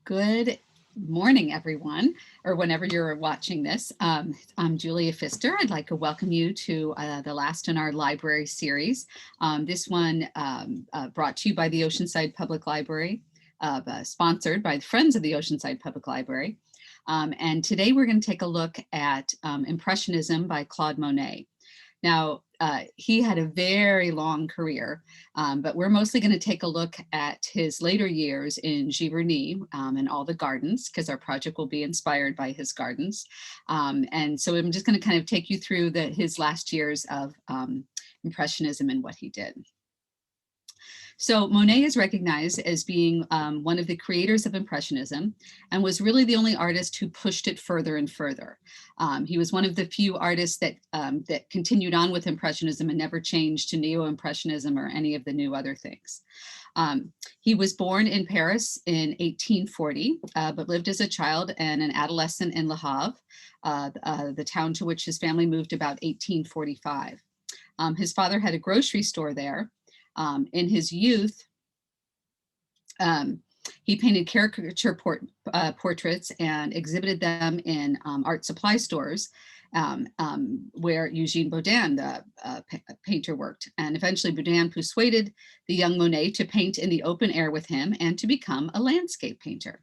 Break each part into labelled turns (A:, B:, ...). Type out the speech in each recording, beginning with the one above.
A: Good morning, everyone, or whenever you're watching this. I'm Julia Pfister. I'd like to welcome you to the last in our library series. This one brought to you by the Oceanside Public Library, sponsored by the Friends of the Oceanside Public Library. And today we're going to take a look at Impressionism by Claude Monet. Now, he had a very long career, but we're mostly going to take a look at his later years in Giverny and all the gardens, because our project will be inspired by his gardens. And so I'm just going to kind of take you through his last years of Impressionism and what he did. So Monet is recognized as being one of the creators of Impressionism and was really the only artist who pushed it further and further. He was one of the few artists that continued on with Impressionism and never changed to Neo-Impressionism or any of the new other things. He was born in Paris in 1840, but lived as a child and an adolescent in Le Havre, the town to which his family moved about 1845. His father had a grocery store there. In his youth, he painted caricature portraits and exhibited them in art supply stores where Eugene Boudin, the painter, worked. And eventually Boudin persuaded the young Monet to paint in the open air with him and to become a landscape painter.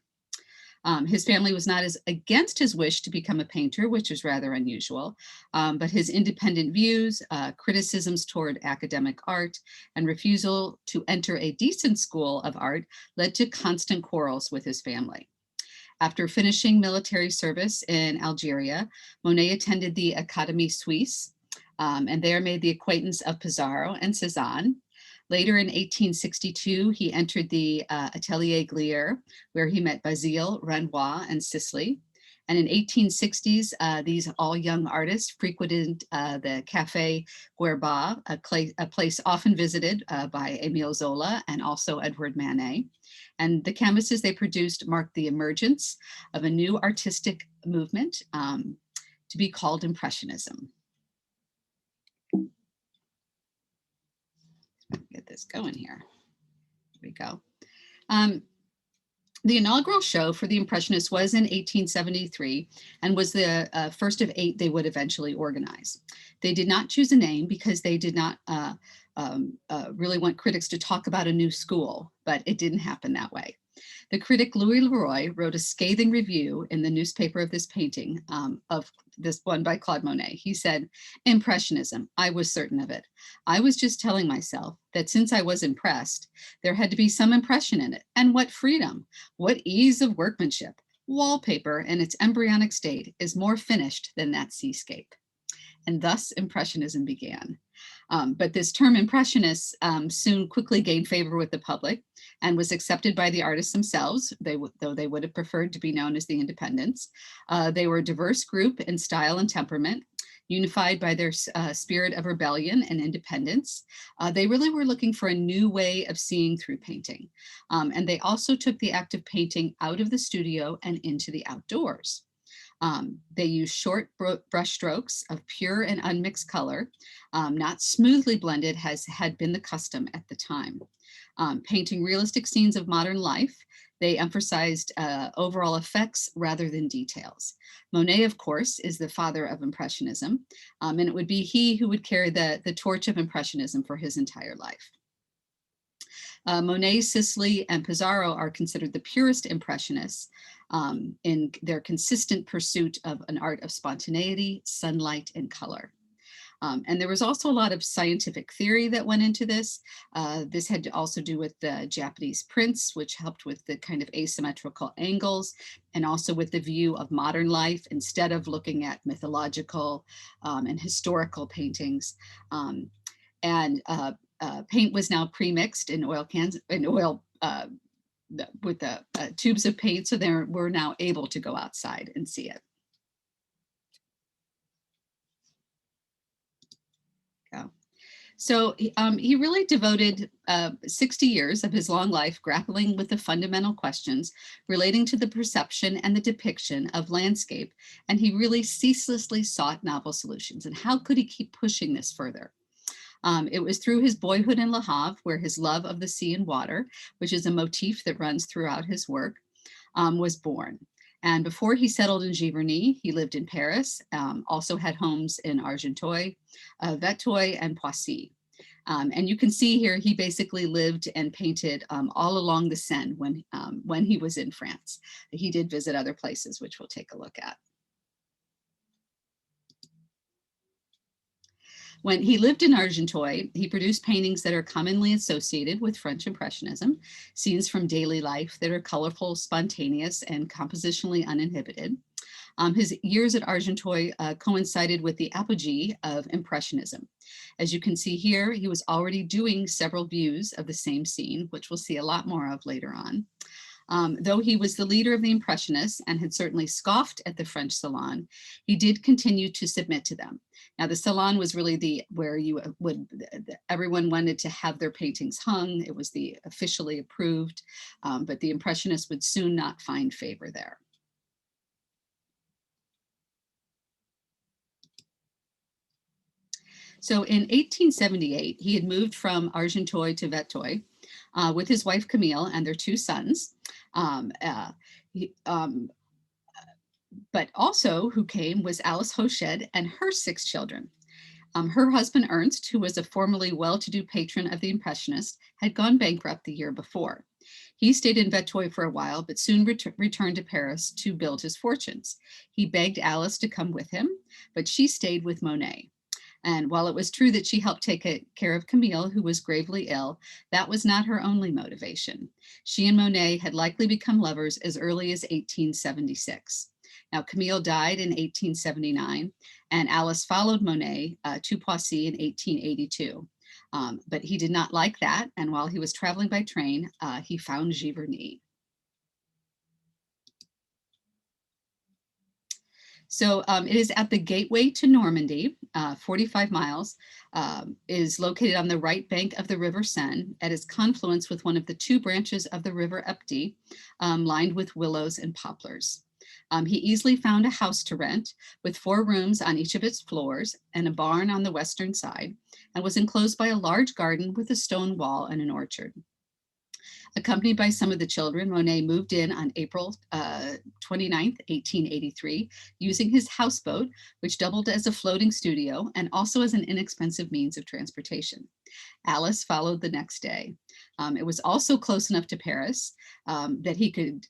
A: His family was not as against his wish to become a painter, which is rather unusual, but his independent views, criticisms toward academic art, and refusal to enter a decent school of art led to constant quarrels with his family. After finishing military service in Algeria, Monet attended the Académie Suisse, and there made the acquaintance of Pissarro and Cézanne. Later in 1862, he entered the Atelier Glier, where he met Basile, Renoir, and Sisley. And in 1860s, these all young artists frequented the Café Guerba, a place often visited by Émile Zola and also Edward Manet. And the canvases they produced marked the emergence of a new artistic movement to be called Impressionism. Get this going here. Here we go. The inaugural show for the Impressionists was in 1873 and was the first of 8 they would eventually organize. They did not choose a name because they did not really want critics to talk about a new school, but it didn't happen that way. The critic Louis Leroy wrote a scathing review in the newspaper of this painting, of this one by Claude Monet. He said, "Impressionism, I was certain of it. I was just telling myself that since I was impressed, there had to be some impression in it. And what freedom, what ease of workmanship. Wallpaper in its embryonic state is more finished than that seascape." And thus Impressionism began. But this term Impressionist soon quickly gained favor with the public and was accepted by the artists themselves, though they would have preferred to be known as the Independents. They were a diverse group in style and temperament, unified by their spirit of rebellion and independence. They really were looking for a new way of seeing through painting. And they also took the act of painting out of the studio and into the outdoors. They use short brush strokes of pure and unmixed color, not smoothly blended as had been the custom at the time. Painting realistic scenes of modern life, they emphasized overall effects rather than details. Monet, of course, is the father of Impressionism, and it would be he who would carry the torch of Impressionism for his entire life. Monet, Sisley, and Pissarro are considered the purest Impressionists in their consistent pursuit of an art of spontaneity, sunlight, and color. And there was also a lot of scientific theory that went into this. This had to also do with the Japanese prints, which helped with the kind of asymmetrical angles, and also with the view of modern life instead of looking at mythological and historical paintings. Paint was now pre-mixed in oil cans, with the tubes of paint, so we're now able to go outside and see it. So he really devoted 60 years of his long life grappling with the fundamental questions relating to the perception and the depiction of landscape, and he really ceaselessly sought novel solutions. And how could he keep pushing this further? It was through his boyhood in Le Havre, where his love of the sea and water, which is a motif that runs throughout his work, was born. And before he settled in Giverny, he lived in Paris, also had homes in Argenteuil, Vétheuil, and Poissy. And you can see here, he basically lived and painted all along the Seine when he was in France. He did visit other places, which we'll take a look at. When he lived in Argenteuil, he produced paintings that are commonly associated with French Impressionism, scenes from daily life that are colorful, spontaneous, and compositionally uninhibited. His years at Argenteuil coincided with the apogee of Impressionism. As you can see here, he was already doing several views of the same scene, which we'll see a lot more of later on. Though he was the leader of the Impressionists and had certainly scoffed at the French Salon, he did continue to submit to them. Now, the Salon was really where everyone wanted to have their paintings hung. It was the officially approved, but the Impressionists would soon not find favor there. So in 1878, he had moved from Argenteuil to Vétheuil with his wife Camille and their two sons. But also who came was Alice Hochet and her 6 children. Her husband Ernst, who was a formerly well-to-do patron of the Impressionists, had gone bankrupt the year before. He stayed in Vétheuil for a while, but soon returned to Paris to build his fortunes. He begged Alice to come with him, but she stayed with Monet. And while it was true that she helped take care of Camille, who was gravely ill, that was not her only motivation. She and Monet had likely become lovers as early as 1876. Now, Camille died in 1879, and Alice followed Monet to Poissy in 1882. But he did not like that, and while he was traveling by train, he found Giverny. So it is at the gateway to Normandy, 45 miles, is located on the right bank of the River Seine at its confluence with one of the 2 branches of the River Epte, lined with willows and poplars. He easily found a house to rent with 4 rooms on each of its floors and a barn on the western side, and was enclosed by a large garden with a stone wall and an orchard. Accompanied by some of the children, Monet moved in on April 29th, 1883, using his houseboat, which doubled as a floating studio and also as an inexpensive means of transportation. Alice followed the next day. It was also close enough to Paris that he could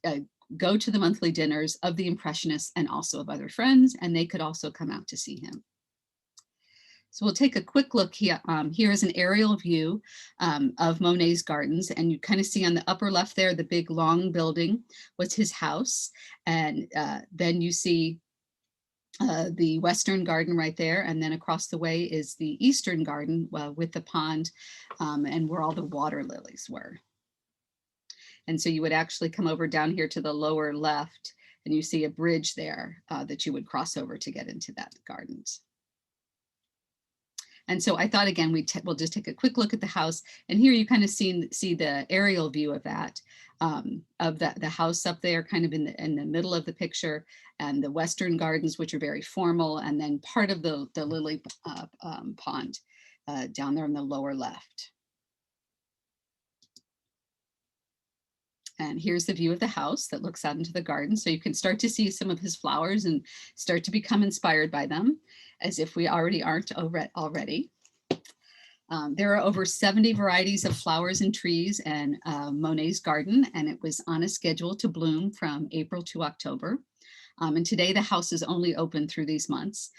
A: go to the monthly dinners of the Impressionists and also of other friends, and they could also come out to see him. So we'll take a quick look here. Here is an aerial view of Monet's gardens, and you kind of see on the upper left there, the big long building was his house. And then you see the western garden right there, and then across the way is the eastern garden with the pond and where all the water lilies were. And so you would actually come over down here to the lower left, and you see a bridge there that you would cross over to get into that gardens. And so I thought, again, we'll just take a quick look at the house. And here you kind of see the aerial view of that, of the house up there kind of in the middle of the picture, and the western gardens, which are very formal, and then part of the lily pond down there in the lower left. And here's the view of the house that looks out into the garden. So you can start to see some of his flowers and start to become inspired by them, as if we already aren't already. There are over 70 varieties of flowers and trees in Monet's garden, and it was on a schedule to bloom from April to October. And today the house is only open through these months.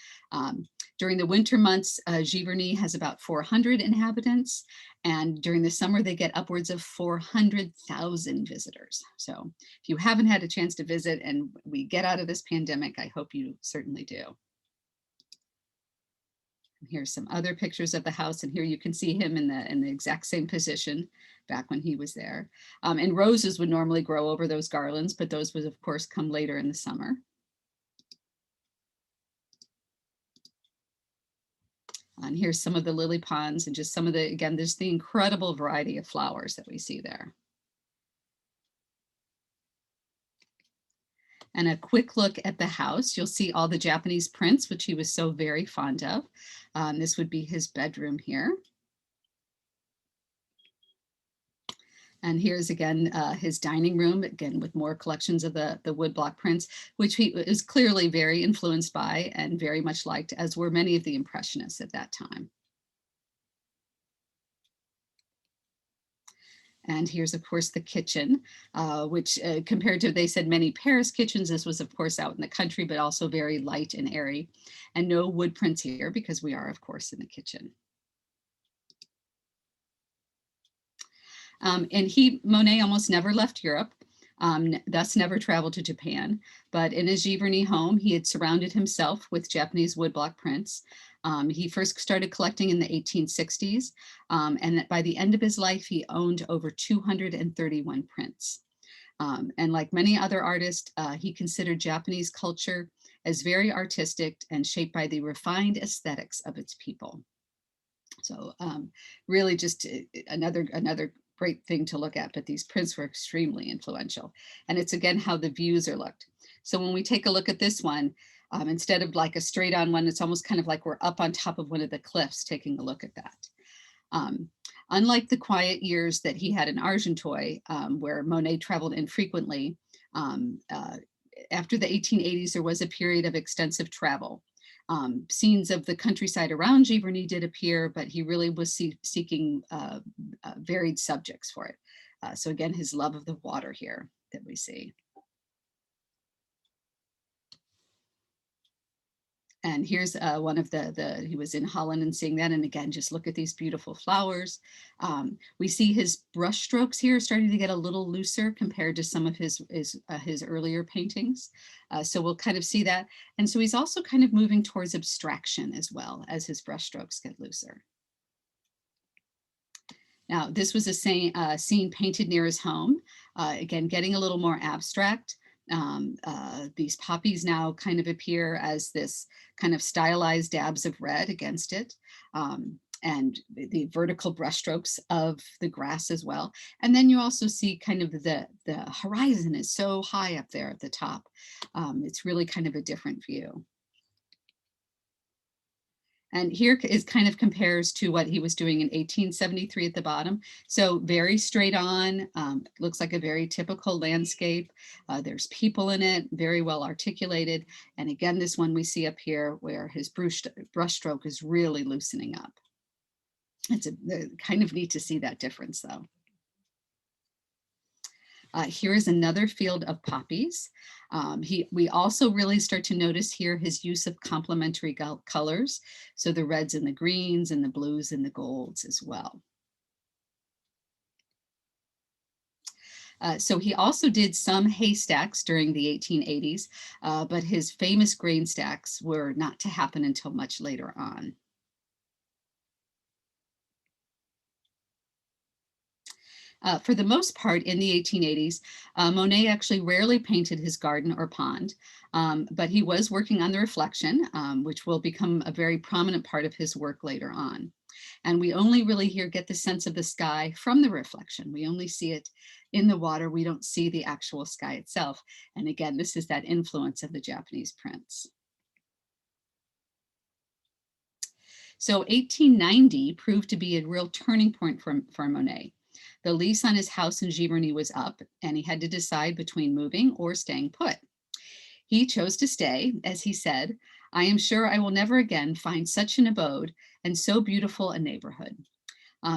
A: During the winter months, Giverny has about 400 inhabitants, and during the summer they get upwards of 400,000 visitors. So if you haven't had a chance to visit and we get out of this pandemic, I hope you certainly do. And here's some other pictures of the house, and here you can see him in the exact same position back when he was there. And roses would normally grow over those garlands, but those would of course come later in the summer. And here's some of the lily ponds and just some of the, again, there's the incredible variety of flowers that we see there. And a quick look at the house, you'll see all the Japanese prints, which he was so very fond of. This would be his bedroom here. And here's again his dining room, again with more collections of the woodblock prints, which he is clearly very influenced by and very much liked, as were many of the Impressionists at that time. And here's, of course, the kitchen, which compared to, they said, many Paris kitchens, this was, of course, out in the country, but also very light and airy. And no wood prints here because we are, of course, in the kitchen. And Monet almost never left Europe, thus never traveled to Japan. But in his Giverny home, he had surrounded himself with Japanese woodblock prints. He first started collecting in the 1860s, and by the end of his life, he owned over 231 prints. And like many other artists, he considered Japanese culture as very artistic and shaped by the refined aesthetics of its people. So really just another great thing to look at, but these prints were extremely influential. And it's again how the views are looked. So when we take a look at this one, instead of like a straight on one, it's almost kind of like we're up on top of one of the cliffs taking a look at that. Unlike the quiet years that he had in Argenteuil, where Monet traveled infrequently, after the 1880s, there was a period of extensive travel. Scenes of the countryside around Giverny did appear, but he really was seeking varied subjects for it. So again, his love of the water here that we see. And here's one of he was in Holland and seeing that. And again, just look at these beautiful flowers. We see his brush strokes here starting to get a little looser compared to some of his earlier paintings. So we'll kind of see that. And so he's also kind of moving towards abstraction as well as his brush strokes get looser. Now, this was a scene painted near his home, again, getting a little more abstract. These poppies now kind of appear as this kind of stylized dabs of red against it, and the vertical brushstrokes of the grass as well. And then you also see kind of the horizon is so high up there at the top. It's really kind of a different view. And here is kind of compares to what he was doing in 1873 at the bottom. So very straight on, looks like a very typical landscape. There's people in it, very well articulated. And again, this one we see up here where his brush stroke is really loosening up. It's kind of neat to see that difference though. Here is another field of poppies. We also really start to notice here his use of complementary colors. So the reds and the greens and the blues and the golds as well. So he also did some haystacks during the 1880s, but his famous grain stacks were not to happen until much later on. For the most part, in the 1880s, Monet actually rarely painted his garden or pond, but he was working on the reflection, which will become a very prominent part of his work later on. And we only really here get the sense of the sky from the reflection. We only see it in the water. We don't see the actual sky itself. And again, this is that influence of the Japanese prints. So 1890 proved to be a real turning point for Monet. The lease on his house in Giverny was up, and he had to decide between moving or staying put. He chose to stay, as he said, "I am sure I will never again find such an abode and so beautiful a neighborhood."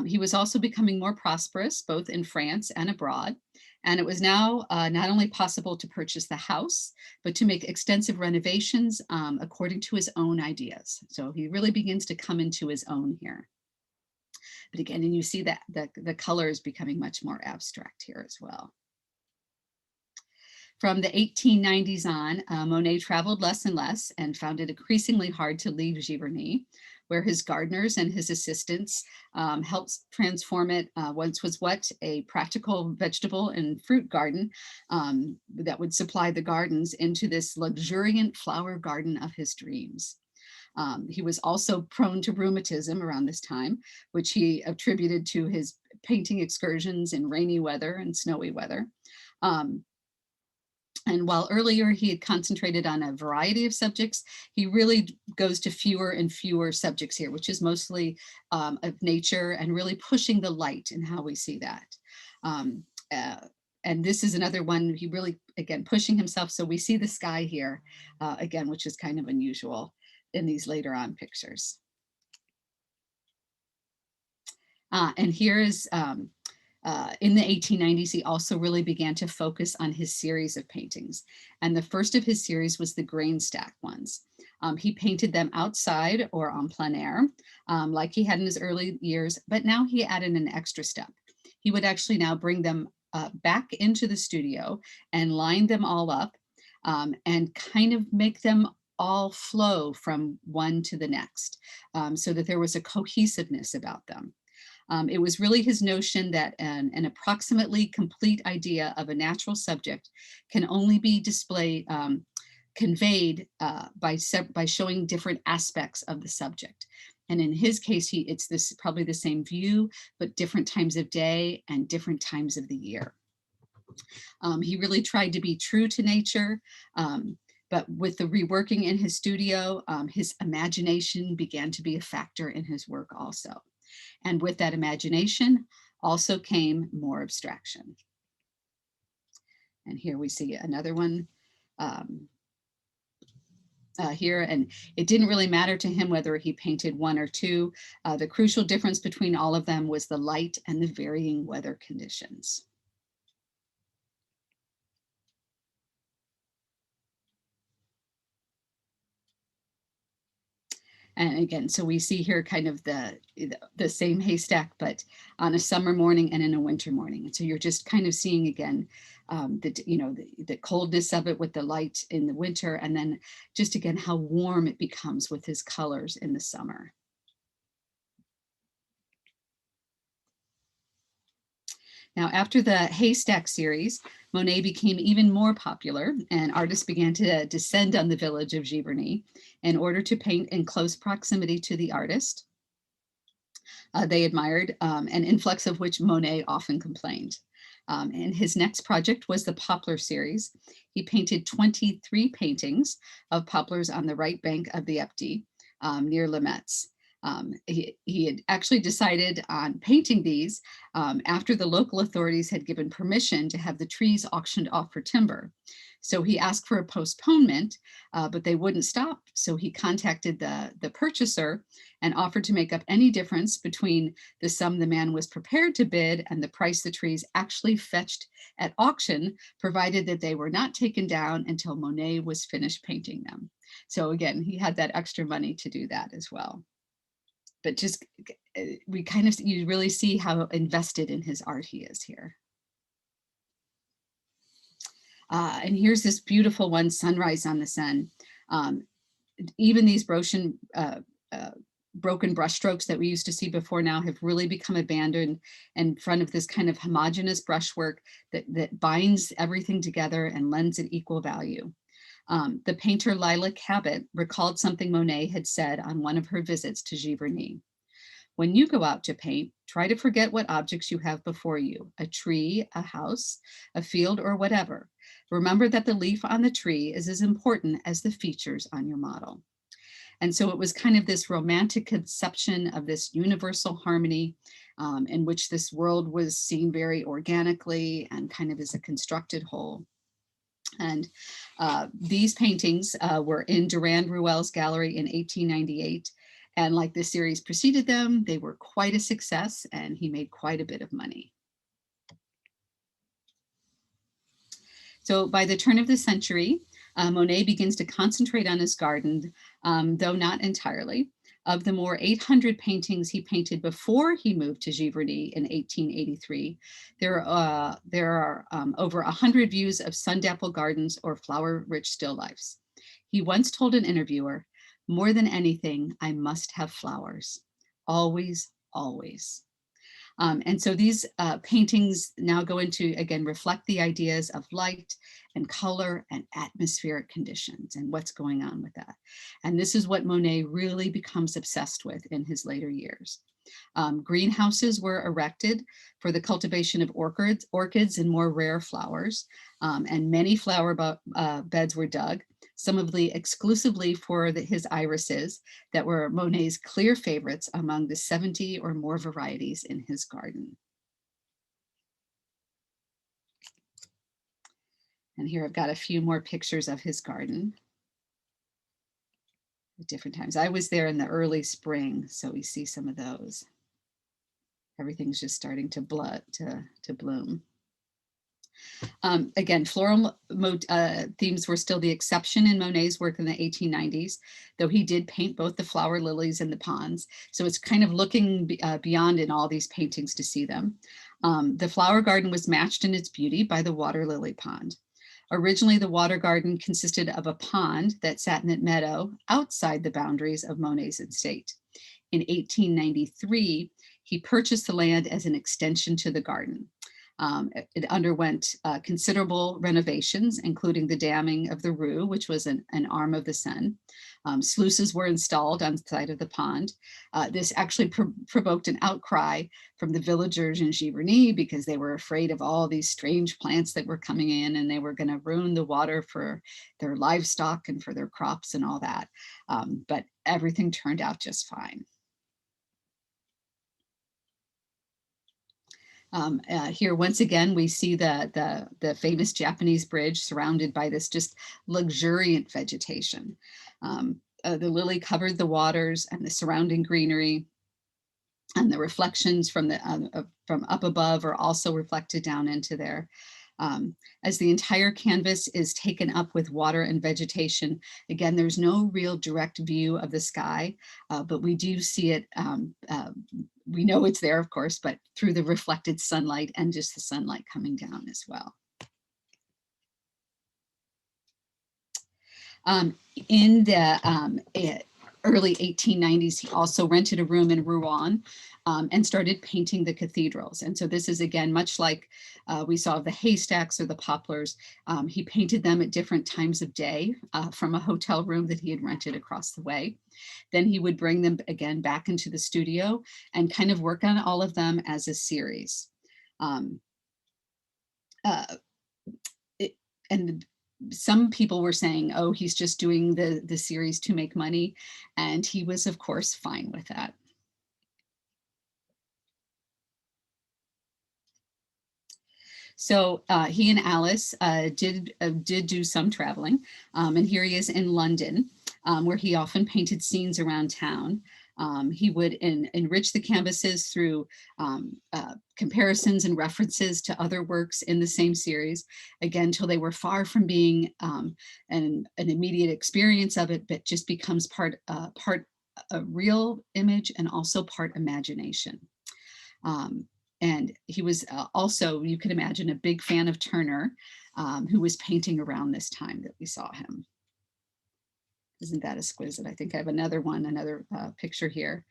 A: He was also becoming more prosperous, both in France and abroad. And it was now not only possible to purchase the house, but to make extensive renovations according to his own ideas. So he really begins to come into his own here. But again, and you see that the color is becoming much more abstract here as well. From the 1890s on, Monet traveled less and less and found it increasingly hard to leave Giverny, where his gardeners and his assistants helped transform it. Once was what? A practical vegetable and fruit garden that would supply the gardens into this luxuriant flower garden of his dreams. He was also prone to rheumatism around this time, which he attributed to his painting excursions in rainy weather and snowy weather. And while earlier he had concentrated on a variety of subjects, he really goes to fewer and fewer subjects here, which is mostly of nature and really pushing the light in how we see that. Um, uh, and this is another one, he really, again, pushing himself. So we see the sky here, again, which is kind of unusual in these later on pictures. And here is, in the 1890s, he also really began to focus on his series of paintings. And the first of his series was the grain stack ones. He painted them outside or on plein air, like he had in his early years, but now he added an extra step. He would actually now bring them back into the studio and line them all up, and kind of make them all flow from one to the next, so that there was a cohesiveness about them. It was really his notion that an approximately complete idea of a natural subject can only be displayed, conveyed by showing different aspects of the subject. And in his case, it's this probably the same view, but different times of day and different times of the year. He really tried to be true to nature, but with the reworking in his studio, his imagination began to be a factor in his work also. And with that imagination also came more abstraction. And here we see another one here, and it didn't really matter to him whether he painted one or two. The crucial difference between all of them was the light and the varying weather conditions. And again, so we see here kind of the same haystack, but on a summer morning and in a winter morning. And so you're just kind of seeing again, the coldness of it with the light in the winter, and then just again, how warm it becomes with his colors in the summer. Now, after the haystack series, Monet became even more popular, and artists began to descend on the village of Giverny in order to paint in close proximity to the artist. They admired, an influx of which Monet often complained. And his next project was the Poplar series. He painted 23 paintings of poplars on the right bank of the Epte, near Le Metz. He had actually decided on painting these after the local authorities had given permission to have the trees auctioned off for timber. So he asked for a postponement, but they wouldn't stop. So he contacted the purchaser and offered to make up any difference between the sum the man was prepared to bid and the price the trees actually fetched at auction, provided that they were not taken down until Monet was finished painting them. So again, he had that extra money to do that as well. But just, you really see how invested in his art he is here. And here's this beautiful one, Sunrise on the Seine. Even these broken brushstrokes that we used to see before now have really become abandoned in front of this kind of homogeneous brushwork that binds everything together and lends it equal value. The painter Lila Cabot recalled something Monet had said on one of her visits to Giverny. When you go out to paint, try to forget what objects you have before you, a tree, a house, a field, or whatever. Remember that the leaf on the tree is as important as the features on your model. And so it was kind of this romantic conception of this universal harmony, in which this world was seen very organically and kind of as a constructed whole. And these paintings were in Durand Ruel's gallery in 1898. And like the series preceded them, they were quite a success, and he made quite a bit of money. So by the turn of the century, Monet begins to concentrate on his garden, though not entirely. Of the more 800 paintings he painted before he moved to Giverny in 1883, there are over 100 views of sun-dappled gardens or flower-rich still lifes. He once told an interviewer, "More than anything, I must have flowers. Always, always." And so these paintings now go into, again, reflect the ideas of light and color and atmospheric conditions and what's going on with that. And this is what Monet really becomes obsessed with in his later years. Greenhouses were erected for the cultivation of orchids and more rare flowers, and many flower beds were dug, some of the exclusively for his irises that were Monet's clear favorites among the 70 or more varieties in his garden. And here I've got a few more pictures of his garden at different times. I was there in the early spring, so we see some of those. Everything's just starting to bloom. Again, floral themes were still the exception in Monet's work in the 1890s, though he did paint both the flower lilies and the ponds. So it's kind of looking beyond in all these paintings to see them. The flower garden was matched in its beauty by the water lily pond. Originally, the water garden consisted of a pond that sat in a meadow outside the boundaries of Monet's estate. In 1893, he purchased the land as an extension to the garden. It underwent considerable renovations, including the damming of the Rue, which was an arm of the Seine. Sluices were installed on the side of the pond. This actually provoked an outcry from the villagers in Giverny because they were afraid of all these strange plants that were coming in, and they were going to ruin the water for their livestock and for their crops and all that. But everything turned out just fine. Here, once again, we see the famous Japanese bridge surrounded by this just luxuriant vegetation. The lily covered the waters and the surrounding greenery, and the reflections from up above are also reflected down into there. As the entire canvas is taken up with water and vegetation, again, there's no real direct view of the sky, but we do see it. We know it's there, of course, but through the reflected sunlight and just the sunlight coming down as well. In the early 1890s, he also rented a room in Rouen and started painting the cathedrals. And so this is, again, much like we saw the haystacks or the poplars. He painted them at different times of day from a hotel room that he had rented across the way. Then he would bring them again back into the studio and kind of work on all of them as a series. And some people were saying, oh, he's just doing the series to make money. And he was, of course, fine with that. So he and Alice did do some traveling. And here he is in London, where he often painted scenes around town. He would enrich the canvases through comparisons and references to other works in the same series, again, till they were far from being an immediate experience of it, but just becomes part a real image and also part imagination. And he was also, you can imagine, a big fan of Turner, who was painting around this time that we saw him. Isn't that exquisite? I think I have another picture here.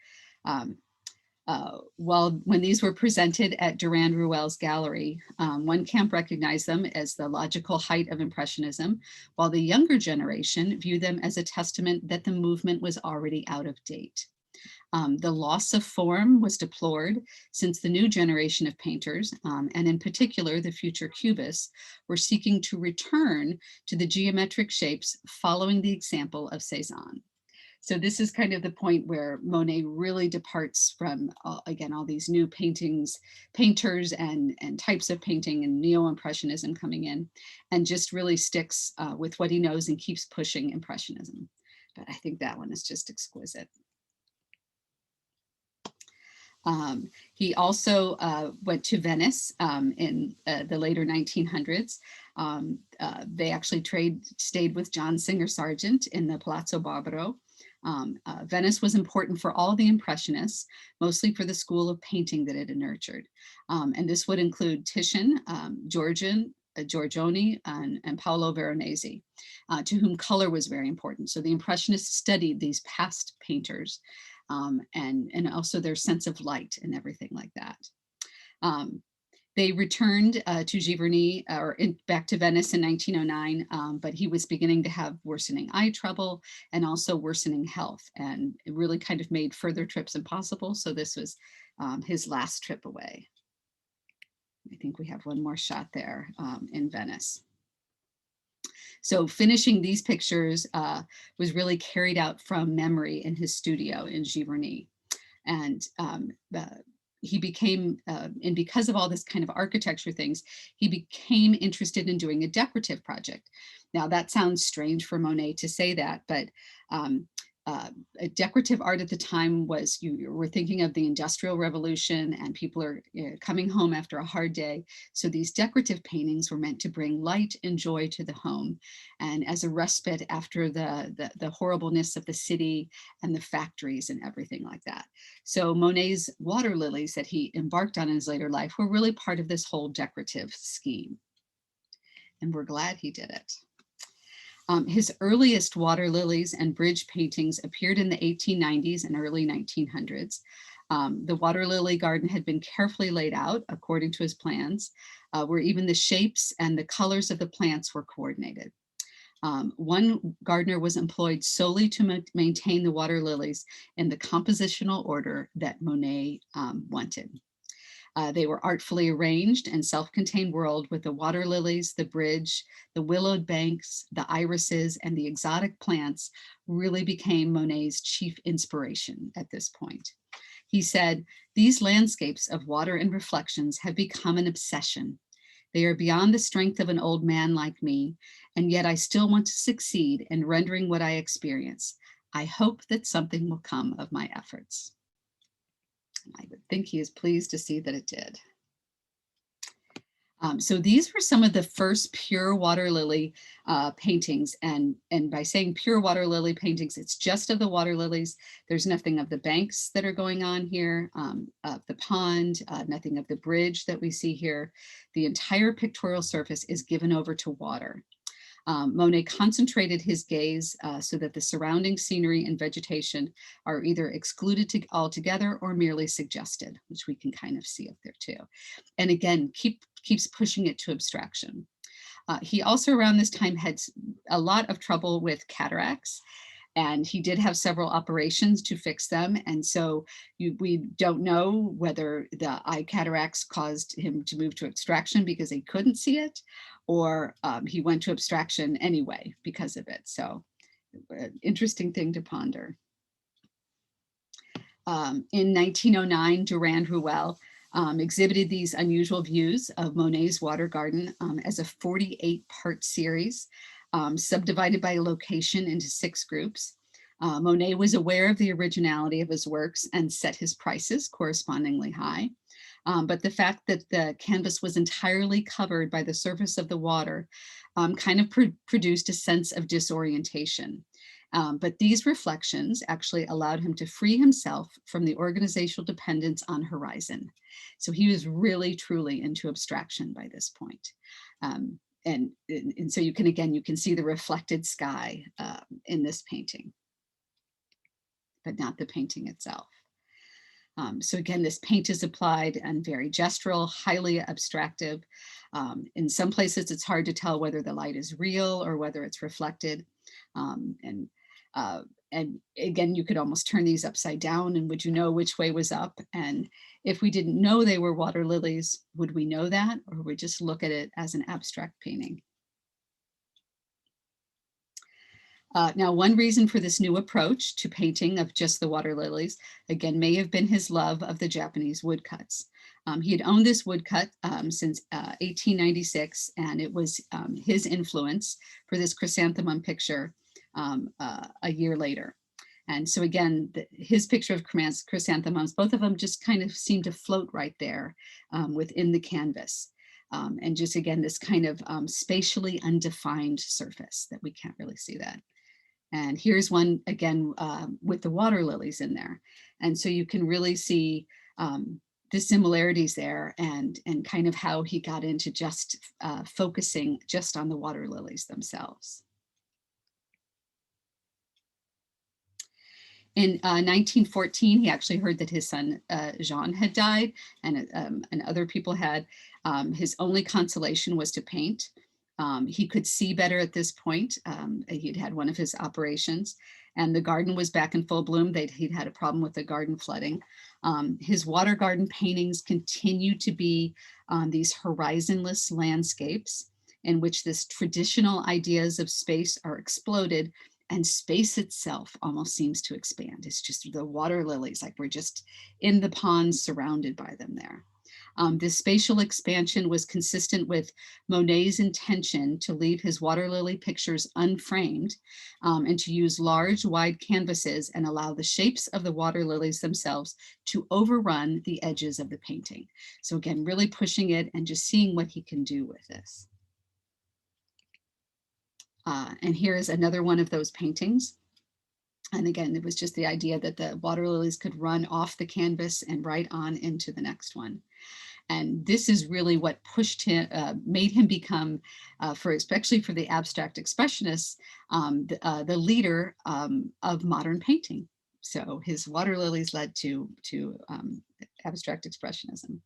A: When these were presented at Durand Ruel's gallery, one camp recognized them as the logical height of Impressionism, while the younger generation viewed them as a testament that the movement was already out of date. The loss of form was deplored since the new generation of painters, and in particular the future cubists, were seeking to return to the geometric shapes following the example of Cézanne. So this is kind of the point where Monet really departs from, again, all these new painters and types of painting and neo-impressionism coming in, and just really sticks with what he knows and keeps pushing Impressionism. But I think that one is just exquisite. He also went to Venice in the later 1900s. They actually stayed with John Singer Sargent in the Palazzo Barbaro. Venice was important for all the Impressionists, mostly for the school of painting that it had nurtured. And this would include Titian, Giorgione, and Paolo Veronese, to whom color was very important. So the Impressionists studied these past painters, and also their sense of light and everything like that. They returned to Giverny back to Venice in 1909, but he was beginning to have worsening eye trouble and also worsening health, and it really kind of made further trips impossible. So this was his last trip away. I think we have one more shot there in Venice. So finishing these pictures was really carried out from memory in his studio in Giverny. And he became, and because of all this kind of architecture things, he became interested in doing a decorative project. Now that sounds strange for Monet to say that, but um, decorative art at the time was, you were thinking of the Industrial Revolution and people are coming home after a hard day. So these decorative paintings were meant to bring light and joy to the home and as a respite after the horribleness of the city and the factories and everything like that. So Monet's water lilies that he embarked on in his later life were really part of this whole decorative scheme. And we're glad he did it. His earliest water lilies and bridge paintings appeared in the 1890s and early 1900s. The water lily garden had been carefully laid out according to his plans, where even the shapes and the colors of the plants were coordinated. One gardener was employed solely to maintain the water lilies in the compositional order that Monet wanted. They were artfully arranged and self-contained world with the water lilies, the bridge, the willowed banks, the irises, and the exotic plants really became Monet's chief inspiration at this point. He said, "These landscapes of water and reflections have become an obsession. They are beyond the strength of an old man like me, and yet I still want to succeed in rendering what I experience. I hope that something will come of my efforts." I would think he is pleased to see that it did. So these were some of the first pure water lily paintings. And by saying pure water lily paintings, it's just of the water lilies. There's nothing of the banks that are going on here, of the pond, nothing of the bridge that we see here. The entire pictorial surface is given over to water. Monet concentrated his gaze so that the surrounding scenery and vegetation are either excluded altogether or merely suggested, which we can kind of see up there too. And again, keeps pushing it to abstraction. He also around this time had a lot of trouble with cataracts. And he did have several operations to fix them. And so we don't know whether the eye cataracts caused him to move to abstraction because he couldn't see it, or he went to abstraction anyway because of it. So interesting thing to ponder. In 1909, Durand Ruel exhibited these unusual views of Monet's water garden as a 48-part series, subdivided by location into 6 groups. Monet was aware of the originality of his works and set his prices correspondingly high. But the fact that the canvas was entirely covered by the surface of the water kind of produced a sense of disorientation. But these reflections actually allowed him to free himself from the organizational dependence on horizon. So he was really, truly into abstraction by this point. And so you can see the reflected sky in this painting, but not the painting itself. So again, this paint is applied and very gestural, highly abstractive. In some places, it's hard to tell whether the light is real or whether it's reflected. And again, you could almost turn these upside down and would you know which way was up? And if we didn't know they were water lilies, would we know that? Or would we just look at it as an abstract painting? Now, one reason for this new approach to painting of just the water lilies, again, may have been his love of the Japanese woodcuts. He had owned this woodcut since 1896, and it was his influence for this chrysanthemum picture a year later. And so again, his picture of chrysanthemums, both of them just kind of seem to float right there within the canvas. And just again, this kind of spatially undefined surface that we can't really see that. And here's one again with the water lilies in there. And so you can really see the similarities there and kind of how he got into just focusing just on the water lilies themselves. In 1914, he actually heard that his son Jean had died and other people had. His only consolation was to paint. He could see better at this point. He'd had one of his operations and the garden was back in full bloom. He'd had a problem with the garden flooding. His water garden paintings continue to be these horizonless landscapes in which this traditional ideas of space are exploded and space itself almost seems to expand. It's just the water lilies, like we're just in the pond surrounded by them there. This spatial expansion was consistent with Monet's intention to leave his water lily pictures unframed and to use large, wide canvases and allow the shapes of the water lilies themselves to overrun the edges of the painting. So again, really pushing it and just seeing what he can do with this. And here is another one of those paintings. And again, it was just the idea that the water lilies could run off the canvas and right on into the next one. And this is really what pushed him, made him become, especially for the abstract expressionists, the leader of modern painting. So his water lilies led to abstract expressionism.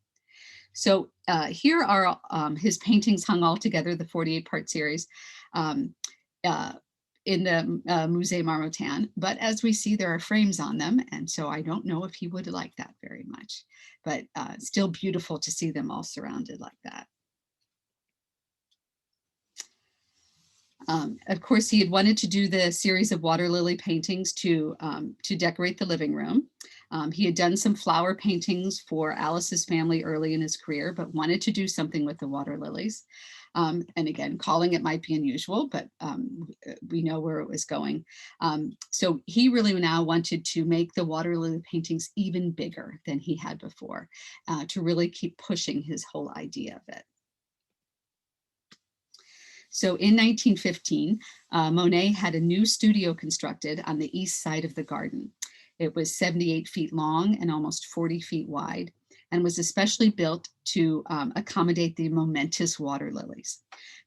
A: So here are his paintings hung all together, the 48-part series. In the Musée Marmottan, but as we see, there are frames on them, and so I don't know if he would like that very much, but still beautiful to see them all surrounded like that. Of course, he had wanted to do the series of water lily paintings to decorate the living room. He had done some flower paintings for Alice's family early in his career, but wanted to do something with the water lilies. And again, calling it might be unusual, but we know where it was going. So he really now wanted to make the water lily paintings even bigger than he had before, to really keep pushing his whole idea of it. So in 1915, Monet had a new studio constructed on the east side of the garden. It was 78 feet long and almost 40 feet wide, and was especially built to accommodate the momentous water lilies.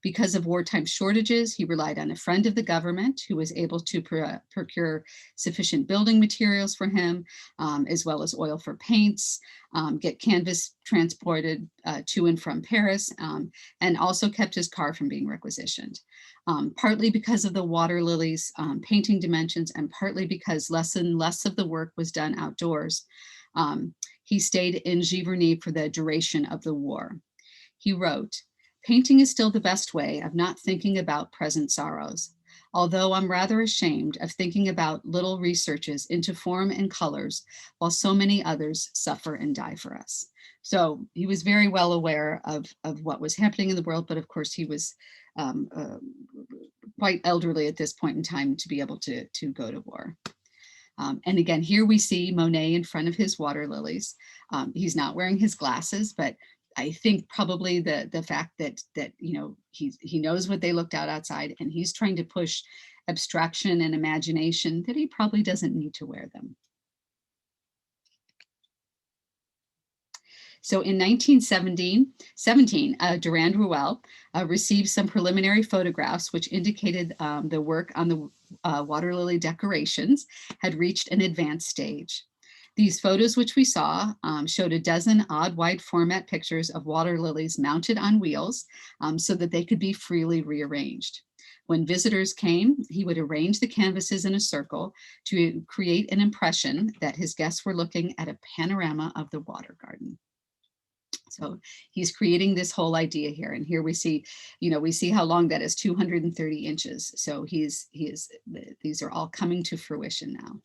A: Because of wartime shortages, he relied on a friend of the government who was able to procure sufficient building materials for him, as well as oil for paints, get canvas transported to and from Paris, and also kept his car from being requisitioned. Partly because of the water lilies' painting dimensions, and partly because less and less of the work was done outdoors. He stayed in Giverny for the duration of the war. He wrote, "Painting is still the best way of not thinking about present sorrows, although I'm rather ashamed of thinking about little researches into form and colors while so many others suffer and die for us." So he was very well aware of what was happening in the world, but of course he was quite elderly at this point in time to be able to go to war. And again, here we see Monet in front of his water lilies. He's not wearing his glasses, but I think probably the fact that you know he knows what they looked out outside, and he's trying to push abstraction and imagination that he probably doesn't need to wear them. So in 1917, Durand Ruel received some preliminary photographs which indicated the work on the water lily decorations had reached an advanced stage. These photos, which we saw, showed a dozen odd wide format pictures of water lilies mounted on wheels so that they could be freely rearranged. When visitors came, he would arrange the canvases in a circle to create an impression that his guests were looking at a panorama of the water garden. So he's creating this whole idea here. And here we see, we see how long that is, 230 inches. So these are all coming to fruition now.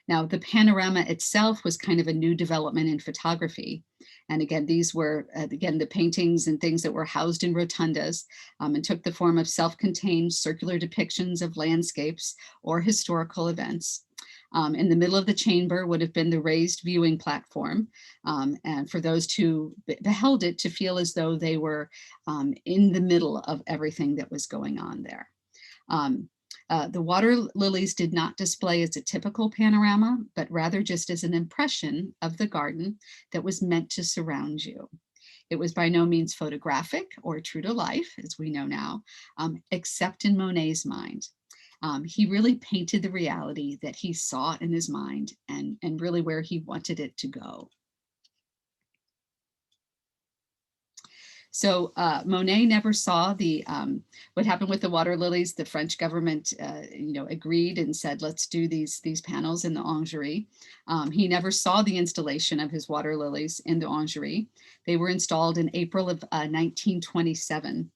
A: Now, the panorama itself was kind of a new development in photography. And again, these were, the paintings and things that were housed in rotundas and took the form of self-contained circular depictions of landscapes or historical events. In the middle of the chamber would have been the raised viewing platform. And for those who beheld it to feel as though they were in the middle of everything that was going on there. The water lilies did not display as a typical panorama, but rather just as an impression of the garden that was meant to surround you. It was by no means photographic or true to life, as we know now, except in Monet's mind. He really painted the reality that he saw in his mind and really where he wanted it to go. So Monet never saw what happened with the water lilies. The French government, agreed and said, let's do these panels in the Orangerie. He never saw the installation of his water lilies in the Orangerie. They were installed in April of 1927.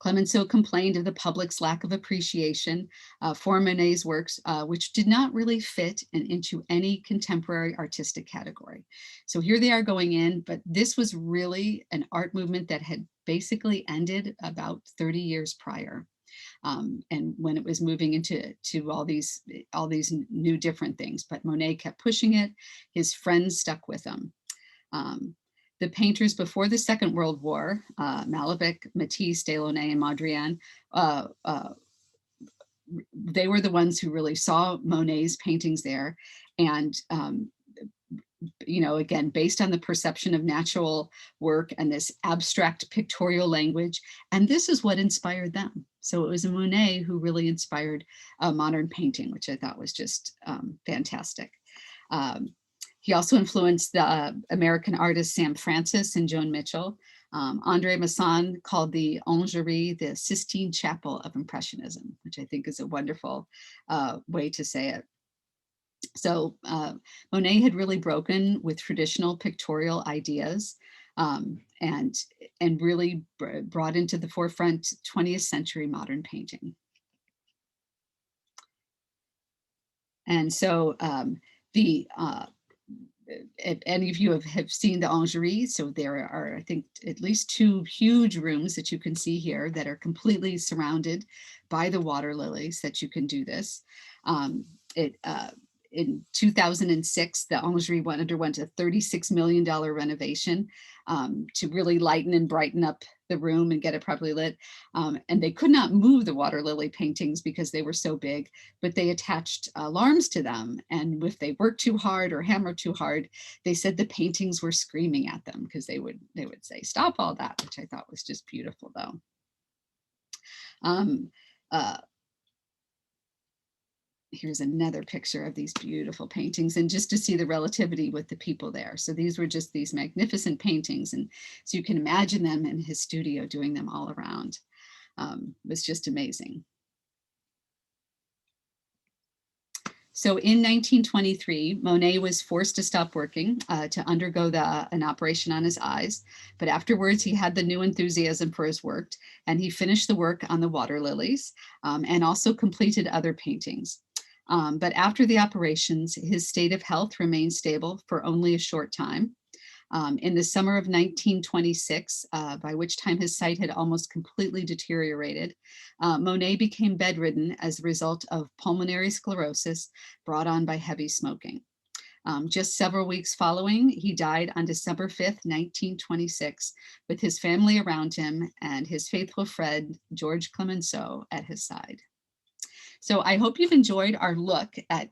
A: Clemenceau complained of the public's lack of appreciation for Monet's works, which did not really fit into any contemporary artistic category. So here they are going in, but this was really an art movement that had basically ended about 30 years prior. And when it was moving into all these new different things, but Monet kept pushing it. His friends stuck with him. The painters before the Second World War, Malevich, Matisse, Delaunay, and Mondrian, they were the ones who really saw Monet's paintings there. And again, based on the perception of natural work and this abstract pictorial language. And this is what inspired them. So it was Monet who really inspired modern painting, which I thought was just fantastic. He also influenced the American artists Sam Francis and Joan Mitchell. André Masson called the Orangerie the Sistine Chapel of Impressionism, which I think is a wonderful way to say it. So Monet had really broken with traditional pictorial ideas and really brought into the forefront 20th century modern painting. And so if any of you have seen the Orangerie, so there are, I think, at least 2 huge rooms that you can see here that are completely surrounded by the water lilies that you can do this. In 2006, the Orangerie underwent a $36 million renovation to really lighten and brighten up the room and get it properly lit. And they could not move the water lily paintings because they were so big, but they attached alarms to them. And if they worked too hard or hammered too hard, they said the paintings were screaming at them because they would say, "Stop all that," which I thought was just beautiful, though. Here's another picture of these beautiful paintings, and just to see the relativity with the people there. So these were just these magnificent paintings, and so you can imagine them in his studio doing them all around. It was just amazing. So in 1923, Monet was forced to stop working to undergo an operation on his eyes. But afterwards, he had the new enthusiasm for his work, and he finished the work on the water lilies and also completed other paintings. But after the operations, his state of health remained stable for only a short time. In the summer of 1926, by which time his sight had almost completely deteriorated, Monet became bedridden as a result of pulmonary sclerosis brought on by heavy smoking. Just several weeks following, he died on December 5th, 1926, with his family around him and his faithful friend, George Clemenceau, at his side. So I hope you've enjoyed our look at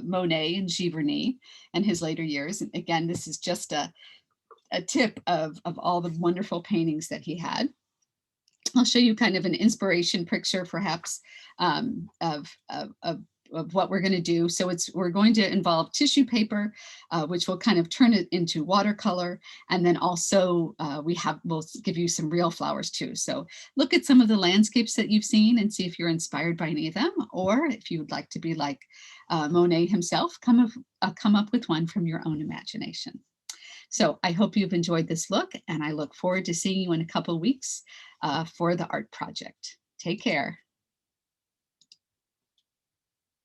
A: Monet and Giverny and his later years. And again, this is just a tip of all the wonderful paintings that he had. I'll show you kind of an inspiration picture, perhaps, of what we're going to do. So we're going to involve tissue paper, which will kind of turn it into watercolor. And then also we'll give you some real flowers too. So look at some of the landscapes that you've seen and see if you're inspired by any of them, or if you would like to be like Monet himself, come up with one from your own imagination. So I hope you've enjoyed this look, and I look forward to seeing you in a couple of weeks for the art project. Take care.